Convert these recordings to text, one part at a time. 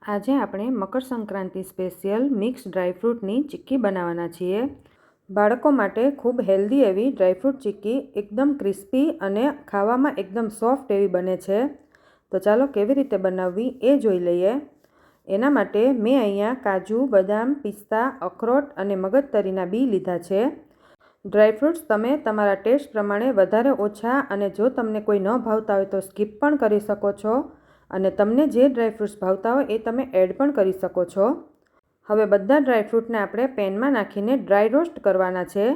આજે આપણે Makar Sankranti special mix ડ્રાયફ્રૂટની ચીક્કી બનાવવાના છીએ। બાળકો માટે ખૂબ હેલ્ધી એવી ડ્રાયફ્રૂટ ચીક્કી એકદમ ક્રિસ્પી અને ખાવામાં એકદમ સોફ્ટ એવી બને છે। તો ચાલો કેવી રીતે બનાવવી એ જોઈ લઈએ। એના માટે મેં અહીંયા કાજુ, બદામ, પિસ્તા, અખરોટ અને મગજતરીના બી લીધા છે। ડ્રાયફ્રૂટ્સ તમે તમારા ટેસ્ટ પ્રમાણે વધારે ઓછા અને જો તમને કોઈ ન ભાવતા હોય તો સ્કીપ પણ કરી શકો છો અને તમને જે ડ્રાયફ્રૂટ્સ ભાવતા હોય એ તમે એડ પણ કરી શકો છો। હવે બધા ડ્રાયફ્રૂટને આપણે પેનમાં નાખીને ડ્રાય રોસ્ટ કરવાના છે।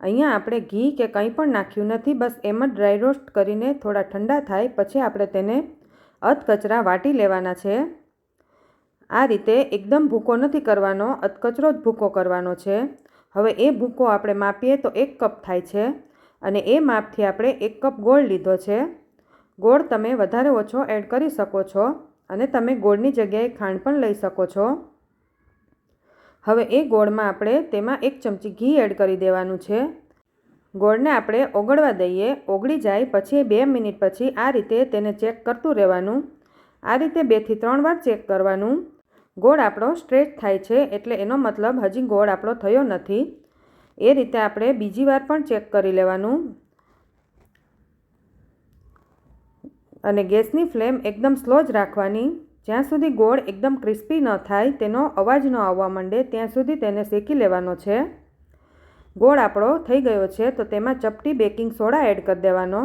અહીંયા આપણે ઘી કે કંઈ પણ નાખ્યું નથી, બસ એમ જ ડ્રાય રોસ્ટ કરીને થોડા ઠંડા થાય પછી આપણે તેને અધકચરા વાટી લેવાના છે। આ રીતે એકદમ ભૂકો નથી કરવાનો, અધકચરો જ ભૂકો કરવાનો છે। હવે એ ભૂકો આપણે માપીએ તો 1 કપ થાય છે અને એ માપથી આપણે 1 કપ ગોળ લીધો છે। ગોળ તમે વધારે ઓછો એડ કરી શકો છો અને તમે ગોળની જગ્યાએ ખાંડ પણ લઈ શકો છો। હવે એ ગોળમાં આપણે તેમાં 1 ચમચી ઘી એડ કરી દેવાનું છે। ગોળને આપણે ઓગળવા દઈએ, ઓગળી જાય પછી 2 મિનિટ પછી આ રીતે તેને ચેક કરતું રહેવાનું। આ રીતે 2 થી 3 વાર ચેક કરવાનું। ગોળ આપણો સ્ટ્રેચ થાય છે એટલે એનો મતલબ હજી ગોળ આપણો થયો નથી। એ રીતે આપણે બીજી વાર પણ ચેક કરી લેવાનું અને ગેસની ફ્લેમ એકદમ સ્લો જ રાખવાની। જ્યાં સુધી ગોળ એકદમ ક્રિસ્પી ન થાય, તેનો અવાજ ન આવવા માંડે ત્યાં સુધી તેને શેકી લેવાનો છે। ગોળ આપણો થઈ ગયો છે તો તેમાં ચપટી બેકિંગ સોડા એડ કરી દેવાનો।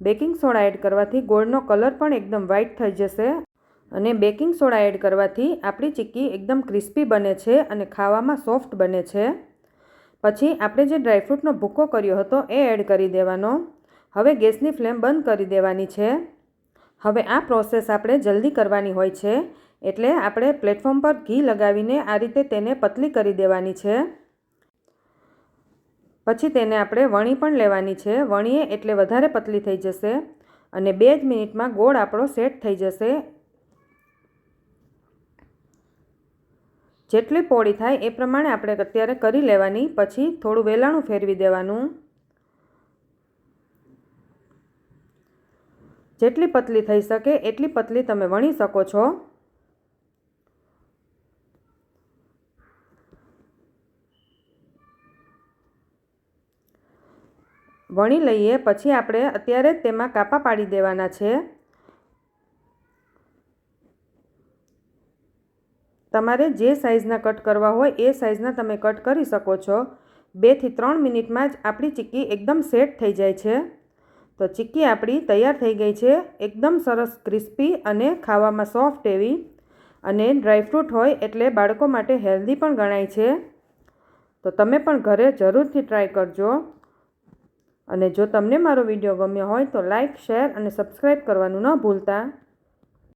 બેકિંગ સોડા એડ કરવાથી ગોળનો કલર પણ એકદમ વ્હાઇટ થઈ જશે અને બેકિંગ સોડા એડ કરવાથી આપણી ચીક્કી એકદમ ક્રિસ્પી બને છે અને ખાવામાં સોફ્ટ બને છે। પછી આપણે જે ડ્રાયફ્રૂટનો ભૂકો કર્યો હતો એ એડ કરી દેવાનો। હવે ગેસની ફ્લેમ બંધ કરી દેવાની છે। હવે આ પ્રોસેસ આપણે જલ્દી કરવાની હોય છે એટલે આપણે પ્લેટફોર્મ પર ઘી લગાવીને આ રીતે તેને પતલી કરી દેવાની છે। પછી તેને આપણે વણી પણ લેવાની છે। વણીએ એટલે વધારે પતલી થઈ જશે અને 2 જ મિનિટમાં ગોળ આપણો સેટ થઈ જશે। જેટલી પોળી થાય એ પ્રમાણે આપણે અત્યારે કરી લેવાની। પછી થોડું વેલાણું ફેરવી દેવાનું। જેટલી પતલી થઈ શકે એટલી પતલી તમે વણી શકો છો। વણી લઈએ પછી આપણે અત્યારે જ તેમાં કાપા પાડી દેવાના છે। તમારે જે સાઇઝના કટ કરવા હોય એ સાઇઝના તમે કટ કરી શકો છો। 2 થી 3 મિનિટમાં જ આપણી ચીક્કી એકદમ સેટ થઈ જાય છે। તો ચીક્કી આપણી તૈયાર થઈ ગઈ છે, એકદમ સરસ ક્રિસ્પી અને ખાવામાં સોફ્ટ એવી। અને ડ્રાયફ્રૂટ હોય એટલે બાળકો માટે હેલ્ધી પણ ગણાય છે। તો તમે પણ ઘરે જરૂરથી ટ્રાય કરજો અને જો તમને મારો વિડીયો ગમ્યો હોય તો લાઇક, શેર અને સબસ્ક્રાઈબ કરવાનું ન ભૂલતા।